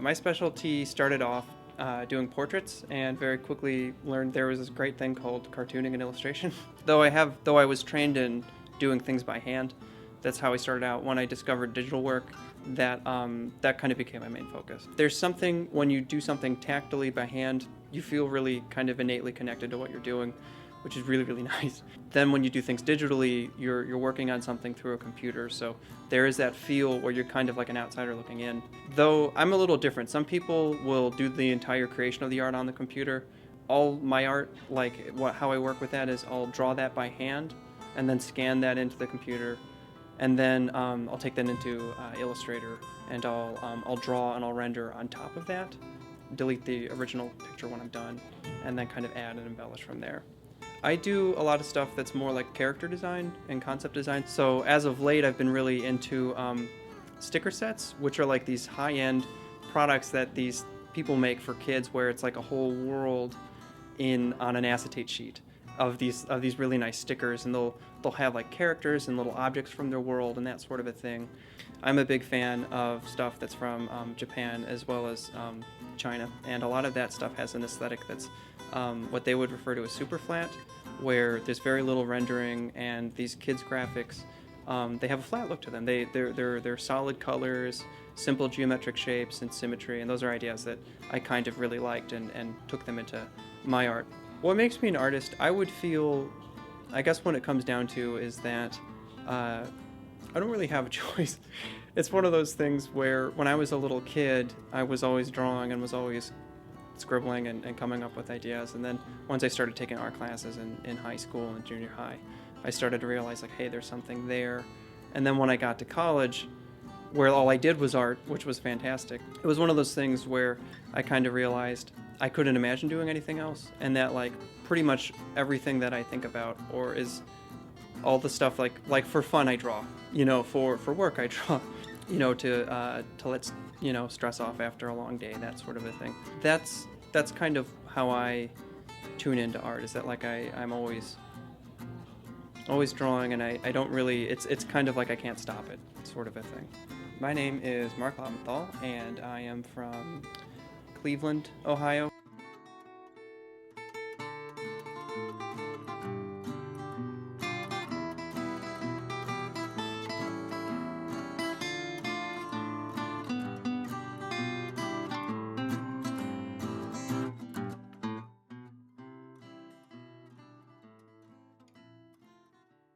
My specialty started off doing portraits, and very quickly learned there was this great thing called cartooning and illustration. Though I was trained in doing things by hand, that's how I started out. When I discovered digital work, that kind of became my main focus. There's something when you do something tactily by hand, you feel really kind of innately connected to what you're doing, which is really, really nice. Then when you do things digitally, you're working on something through a computer, so there is that feel where you're kind of like an outsider looking in. Though I'm a little different. Some people will do the entire creation of the art on the computer. All my art, how I work with that is I'll draw that by hand and then scan that into the computer, and then I'll take that into Illustrator, and I'll draw and I'll render on top of that, delete the original picture when I'm done, and then kind of add and embellish from there. I do a lot of stuff that's more like character design and concept design. So as of late, I've been really into sticker sets, which are like these high-end products that these people make for kids, where it's like a whole world on an acetate sheet of these really nice stickers, and they'll have like characters and little objects from their world and that sort of a thing. I'm a big fan of stuff that's from Japan as well as China, and a lot of that stuff has an aesthetic that's what they would refer to as super flat, where there's very little rendering, and these kids' graphics, they have a flat look to them. They're solid colors, simple geometric shapes, and symmetry, and those are ideas that I kind of really liked and took them into my art. What makes me an artist, I would feel, I guess when it comes down to, is that I don't really have a choice. It's one of those things where when I was a little kid, I was always drawing and was always scribbling and coming up with ideas. And then once I started taking art classes in high school and junior high, I started to realize, like, hey, there's something there. And then when I got to college, where all I did was art, which was fantastic, it was one of those things where I kind of realized I couldn't imagine doing anything else, and that like pretty much everything that I think about or is all the stuff like for fun I draw, for work I draw, to let stress off after a long day, that sort of a thing. That's kind of how I tune into art, is that like I'm always drawing, and I don't really, it's kind of like I can't stop it, sort of a thing. My name is Mark Laubenthal, and I am from Cleveland, Ohio.